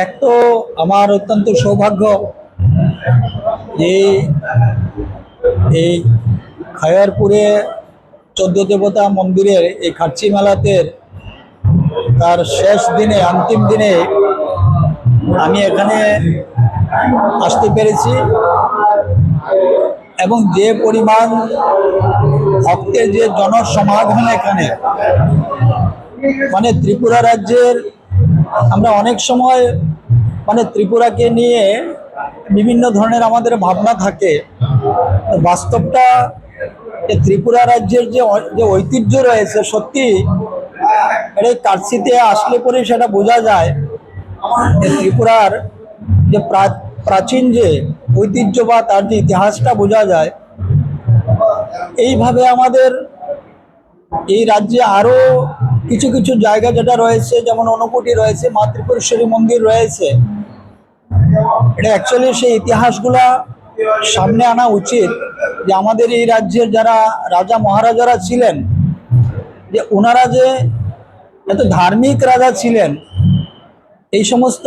এক তো আমার অত্যন্ত সৌভাগ্য যে এই খায়ারপুরে 14 দেবতা মন্দিরের এই খার্চি মেলাতে তার শেষ দিনে, অন্তিম দিনে আমি এখানে আসতে পেরেছি এবং যে পরিমাণ ভক্তের যে জনসমাগম এখানে, মানে ত্রিপুরা রাজ্যের, আমরা অনেক সময় মানে ত্রিপুরাকে নিয়ে বিভিন্ন ধরনের আমাদের ভাবনা থাকে। বাস্তবটা ত্রিপুরা রাজ্যের যে ঐতিহ্য রয়েছে, সত্যি এই কার্সিতে আসলে পরে সেটা বোঝা যায় ত্রিপুরার যে প্রাচীন যে ঐতিহ্য বা তার যে ইতিহাসটা বোঝা যায়। এইভাবে আমাদের এই রাজ্যে আরও কিছু কিছু জায়গা যেটা রয়েছে, যেমন অনুকুটি রয়েছে, মা ত্রিপুরেশ্বরী মন্দির রয়েছে, এটা অ্যাকচুয়ালি সেই ইতিহাসগুলা সামনে আনা উচিত। যে আমাদের এই রাজ্যের যারা রাজা মহারাজারা ছিলেন, যে ওনারা যে এত ধার্মিক রাজা ছিলেন, এই সমস্ত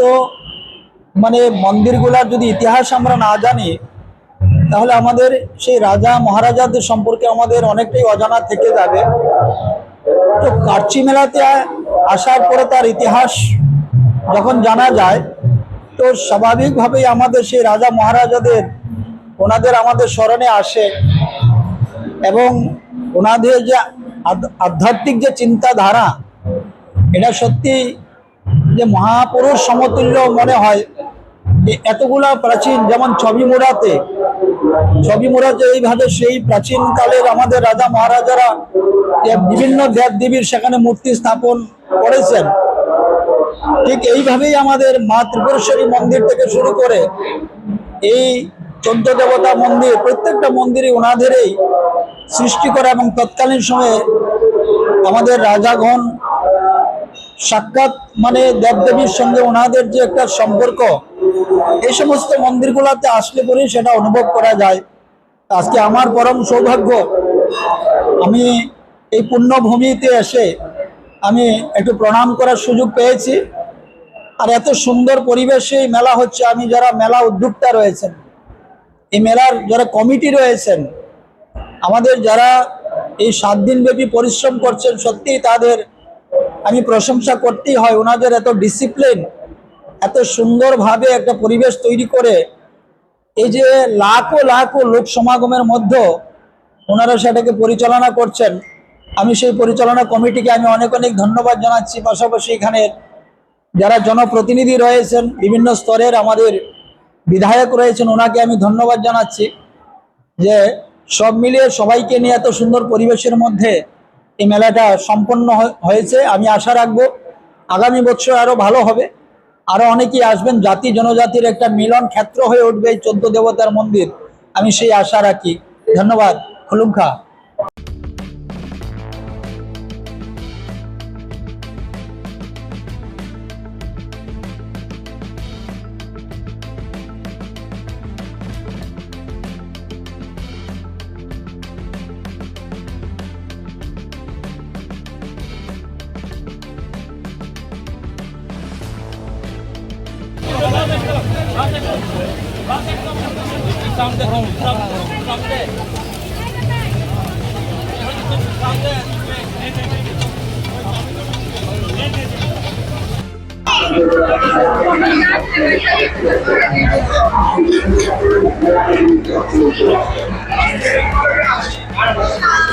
মানে মন্দিরগুলার যদি ইতিহাস আমরা না জানি, তাহলে আমাদের সেই রাজা মহারাজাদের সম্পর্কে আমাদের অনেকটাই অজানা থেকে যাবে। তো কার্চি মেলাতে আসার পরে তার ইতিহাস যখন জানা যায়, তো স্বাভাবিকভাবেই আমাদের সেই রাজা মহারাজাদের ওনাদের আমাদের স্মরণে আসে এবং ওনাদের যে আধ্যাত্মিক যে চিন্তাধারা, এটা সত্যি যে মহাপুরুষ সমতুল্য মনে হয়। এতগুলা প্রাচীন, যেমন ছবিমুড়াতে এইভাবে সেই প্রাচীন কালের আমাদের রাজা মহারাজারা বিভিন্ন দেব দেবীর সেখানে মূর্তি স্থাপন করেছেন। ঠিক এইভাবেই আমাদের মা ত্রিপুরেশ্বরী মন্দির থেকে শুরু করে এই 14 দেবতা মন্দির, প্রত্যেকটা মন্দিরই ওনাদেরই সৃষ্টি করা এবং তৎকালীন সময়ে আমাদের রাজাগণ সাক্ষাৎ মানে দেবদেবীর সঙ্গে ওনাদের যে একটা সম্পর্ক, এই সমস্ত মন্দিরগুলোতে আসলে পরেই সেটা অনুভব করা যায়। আজকে আমার পরম সৌভাগ্য, আমি এই পুণ্যভূমিতে এসে আমি একটু প্রণাম করার সুযোগ পেয়েছি। আর এত সুন্দর পরিবেশে মেলা হচ্ছে, আমি যারা মেলা উদ্যোক্তা রয়েছেন, এই মেলার যারা কমিটি রয়েছেন, আমাদের যারা এই 7 দিনব্যাপী পরিশ্রম করছেন, সত্যি তাদের আমি প্রশংসা করতেই হয়। ওনাদের এত ডিসিপ্লিন, এত সুন্দরভাবে একটা পরিবেশ তৈরি করে এই যে লাখো লাখো লোক সমাগমের মধ্যে ওনারা সেটাকে পরিচালনা করছেন। আমি সেই পরিচালনা কমিটিকে আমি অনেক অনেক ধন্যবাদ জানাচ্ছি। পাশাপাশি এখানে যারা জনপ্রতিনিধি রয়েছেন, বিভিন্ন স্তরের আমাদের বিধায়ক রয়েছেন, ওনাকে আমি ধন্যবাদ জানাচ্ছি যে সব মিলিয়ে সবাইকে নিয়ে এত সুন্দর পরিবেশের মধ্যে এই মেলাটা সম্পন্ন হয়েছে। আমি আশা রাখবো আগামী বছর আরও ভালো হবে, আরও অনেকেই আসবেন, জাতি জনজাতির একটা মিলন ক্ষেত্র হয়ে উঠবে এই 14 দেবতার মন্দির, আমি সেই আশা রাখি। ধন্যবাদ। খুলুমখা।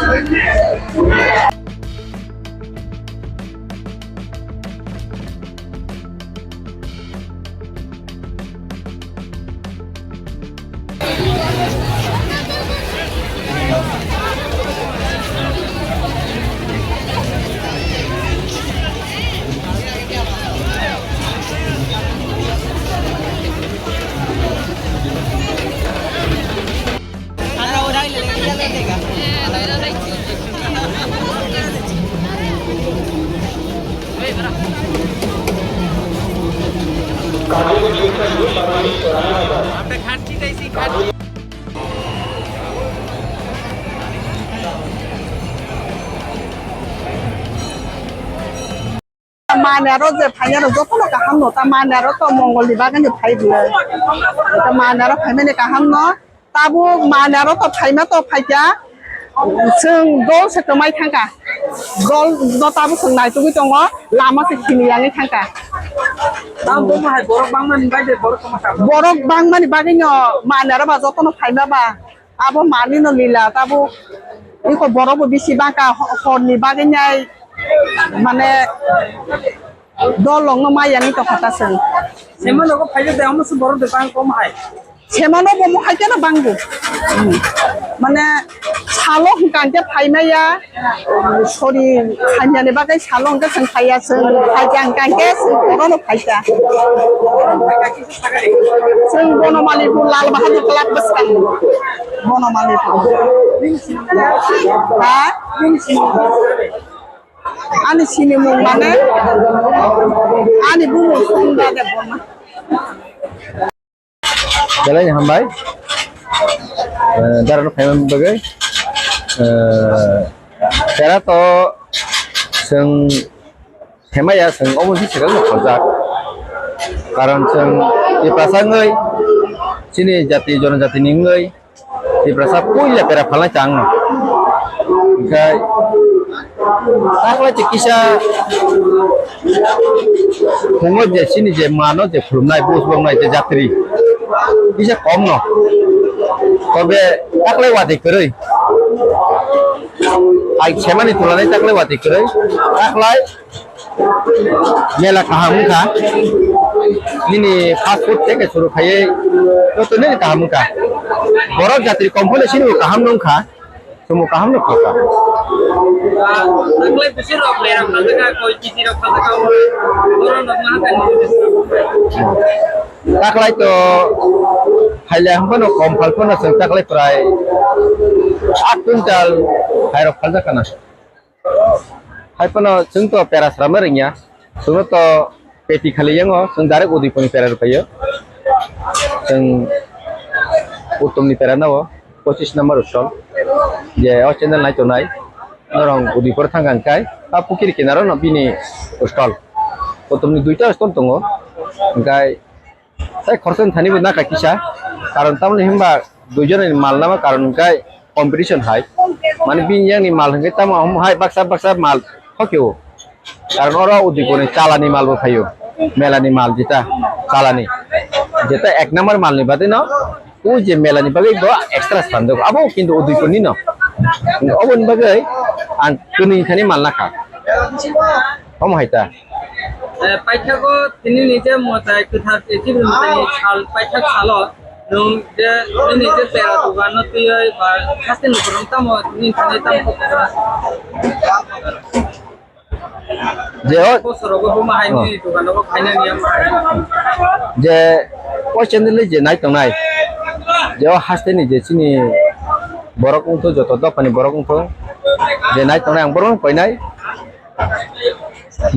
Thank you. Manero je phainya ro jotono kaham no ta manero to mongol di bagan je phai bule ta manero phaimene kaham no tabu manero to phaima to phaija sung dol se tomai thangka dol do tabu sung nai tu tongo lama se khini yangi thangka tam bo ma borok bangmani baide borok ma borok bangmani baginyo manero ba jotono phaima ba abo mani no lila tabu iko borok bisi bangka honni baginyai মানে দলং মায়ানি তো খাতাছেন সেমন লোক ফাইলে দেওয়া বড় দোকান কম হয় সেমানো বমু খাইতে না বাঙ্গু মানে সালো হুকানতে ফাইমায়া সরি খাইনানি বাগাই সালো হুকা जों খাইয়াছেন খাইজাं কাंके বড়नो ফাইতা जों বনমালীপুর লাল বাহাদুর ক্লাব বসকান বনমালীপুর হ্যাঁ Ani sini mau mana? Ani bumbu sudah ada bona. Jalan hambai, darah payment bagai, cara to, seng hema ya seng omong sih segala kerja, karena seng di pasar ngai, sini jati joran jati ninggai, di pasar pun ya pera pala cang, kai. Taklah cikisah, pengod je sini je mano je fulmai bus bangmai je jatri, bisa kom no, kobe taklah wati kerei, ay cemani tulane taklah wati kerei, taklah mela kahamuka, ini fast food teke suruh kaya, itu nih kahamuka, borok jatri kompon sini kaham dong kah, semua kaham dong kah. Taklay besar orang lerang nanti kan kau cici orang kata kau orang nak makan. Taklay to halang pun kompal pun asal taklay perai 8 kuntal hairo kalja kana. Hai pun sung to peras ramernya, sung to peti khali yang sung darek udi pun perar payo, sung utum ni peran nawa 25 number stol, je channel naik to naik. Orang udi pertanggan kai, tapi kiri kinaro no bini stall. Potom ni duita stall tunggu, kai. Saya korban thani benda kai kisah, karena tamu ni hamba duijan ni mal nama karena kai competition high. Mana bini yang ni mal hingga tamu high baksa mal, hokiu. Karena orang udi kone cala ni mal berkayu, mela ni mal jita cala ni. Jita ek number mal ni berarti no, uje mela ni bagai doa extra standar. Abo kintu udi kone no. Obon bagai an kuning khani malna kha kom haita paitha ko tini nije mota ekটু thar eti mota sal paitha salo nung je nije tera dugan no tiyoi ba hasten korom tamo tini khani tam ko je ko sorogo buma haini dugan ko khaina niyam je o channel je nai tong nai je hasten ni je sini borok ungto joto to pani borok ungto je nai tong nai ang borok pai nai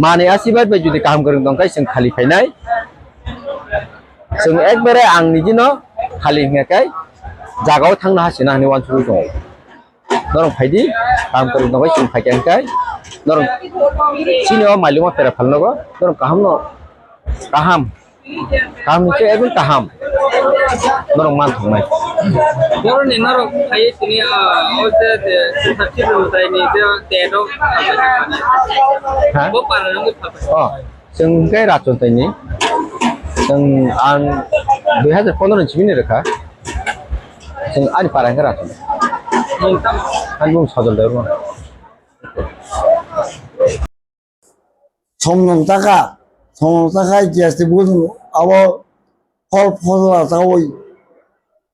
mane asibat ba judi kaham goreng tong kai sing khali pai nai sing ekbare ang niji no khali hinga kai jagao thangna hasina ni wan churu jong norong phaidi kaham goreng tong kai sing phai kai norong sini o maluma pera phalno go norong kaham no kaham ni ke egun kaham norong man thong nai Borok ni naro kaya tini ote de sakti mota ini de do ha bo para nang oh sing kai rachon tai ni sing an 2015 chimini rekha sing ani parang ka rachon mungtam an bung sajol da ro 성농사가 이제 무슨 아버 펄펄라 타오이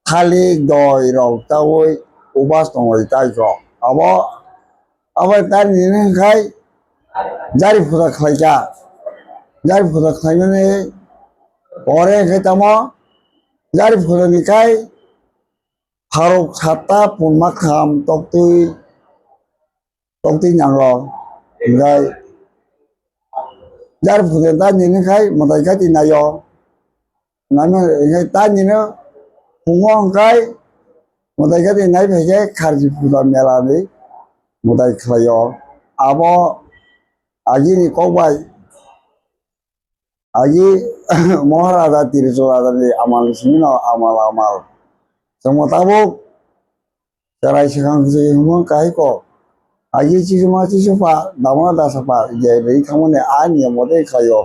칼리 도이로 타오이 오바스통이 타이고 아버 다니는 가이 자리보다 খাই자 자리보다 খাই면에 오래 그다마 자리보다 니까이 Haruk sata pun makam tok tui nhang lo ngai jar pun ta nhìn khai mà tại cái tin này yo nãy mà cái ta nhìn nó hung ngon cái mà tại cái tin này phải cái khar ji pun mela đi mà tại khai yo abo aji ni ko bai aji Maharaja Tirusula ni amal sini amal semua tabuk cerai sekarang semua kai ko aji cici pa dama da sapa je dei kamu ne an ya mode kayo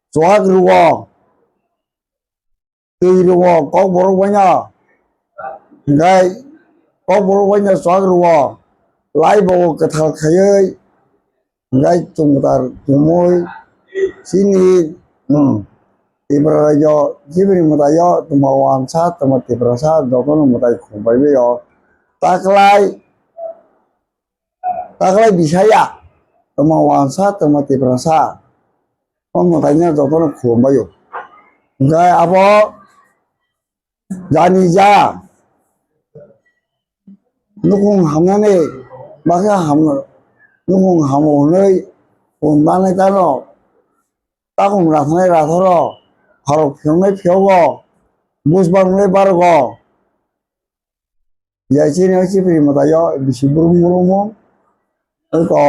swag ruwa tui ruwa ko boru banya ngai ko boru banya swag ruwa lai bo ka thal khayai ngai tumtar tumoi sini Tibrayo jibri mutayo tumawan sa tumatibrasa dotono mutai khumbai yo taklai bisaya tumawan sa tumatibrasa pemutainya dotono khumbai yo ngai apa jani ja nukung hamnane baka nukung hamo nơi unbanai tano takum rathnai rathoro harok phyongnai phyogo busbangnai bargo yachi ne chi pri matayo bisibur murumo ko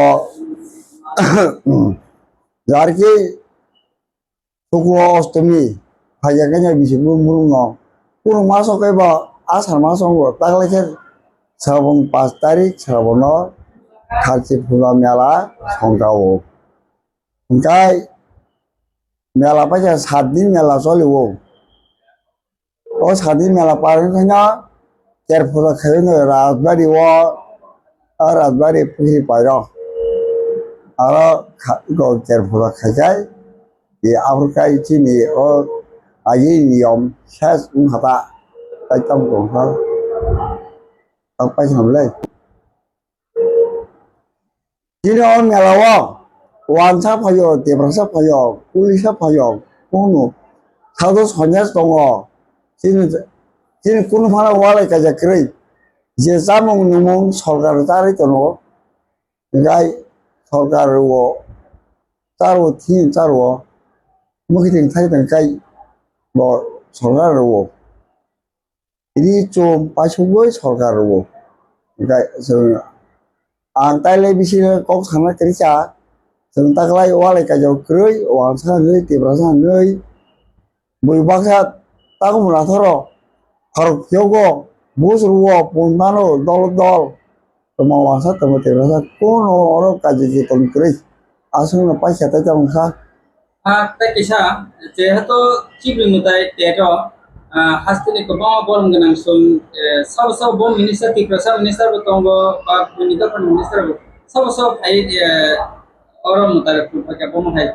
jarki tuklo ostami phayakanya bisibur murumo puro maso kai ba asar maso go tagleke Sabong 5 tarik Sabono khalchi phula mela songkao kai mela paja 7 din mela cholibo o 7 din mela parin khana ker phula khaino ratbari wo ratbari puhi pairo aro go ker phula khajai di afrikai chini o ayi niyom sas hata tai tam ko ha tao phải làm lên chỉ nó nhà là hoàn sắp phải rồi tiệm sắp phải rồi culi sắp phải rồi cũng nó thao đó hoàn nhất đồng hồ chỉ cũng phải là qua lại cái gì cái যে জামং নমং সরকার তারই তো no গাই সরকার ও তার ও থি তার ও মুখি দিন থাই দেন গাই ব সরকার ও ini cum pasugoi सरकार ro gai जों आं ताइले बिसिनो कक थांना kerja जों taklai wale ka jau kroi wang sa ngai ti brasa ngai bui baksa takum na thoro harok yogo bus ruo punmano dol tama wasa tama ti brasa kono oro kaji ki ton kroi asung na paisa ta jang sa তাই কিসা যেহেতু চিবলিমুতাই তেটো হাস্তিনি কবামা বরম গনাং song সব bomb minister Tiprasa minister বতঙ্গ বা minister minister সব high অরম মুতারে ফুলপাকা bomb high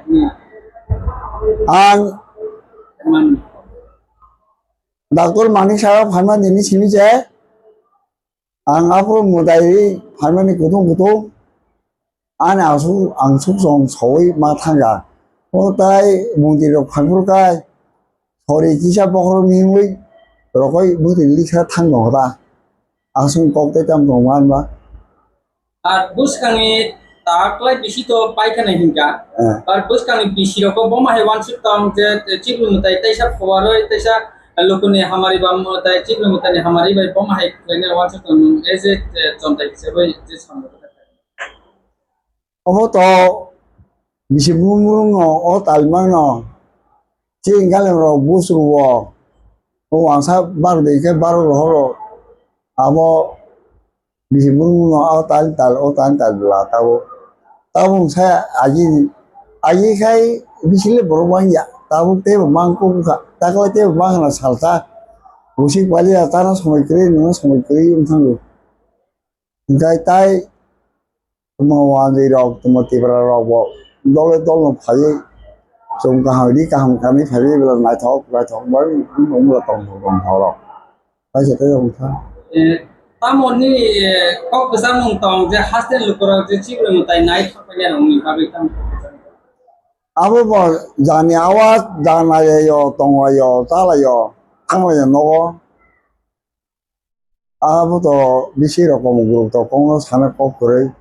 ang মান Dr. Mani Sarah Pharma ini sini je. Ang apa mudai Pharma ni kutung. An angsuk song soi matanga. Mudai mundir Pharma kai. Sori kisah pokok mingui. Rokoi buti lika tang nota. Angsung kok te jam dongwan ba. R bush কাঙে তাকলাই বেশি তো পাইখানা হিংকা আর bush কাঙে বেশি রকম bomb high one সুতাম যে চিবলিমুতাই তাইসা ফওয়ারই তাইসা लोगों ने हमारी balm होता है चिकन होता है हमारी भाई बम है लेने वाले तो ऐसे चलता है सब ये सामने Apa to bisi bumung no o talman no. Cing kali ro busru wo. O wangsa baru deh ke baru ro. Abo bisi bumung no o tal lah tahu. Tahu saya aji kai bisi le berubah ya. Tahu teh mangku buka. Tak kalau teh bang na salsa. Musik balik tanah semua kiri untang lu. Gai tai Tumawan di rok tumati para rok bo dole phai sum ka hadi ka ham kami phai bila nai thok bar mong la tong rok ai sẽ tới ông tha তামন নি cock জামং তং যে হাসতেন লোকরা যে চিবলিমুতাই নাই থাকলে রংনি ভাবে তাম abo bo jani awas dana yo tong yo ta la yo kang la no 아무도 미시로 공부도 공로 사는 거 그래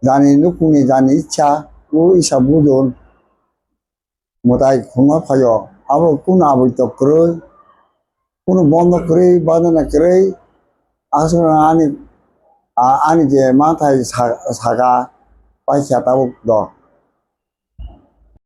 자니 누구니 자니 차 우이사 무돈 못하이 공합하여 아무 꾸나 아버지도 그래 꾸는 뭔도 그래 받으나 그래 아서는 아니 제 마타이 사가 빠이샤다고 너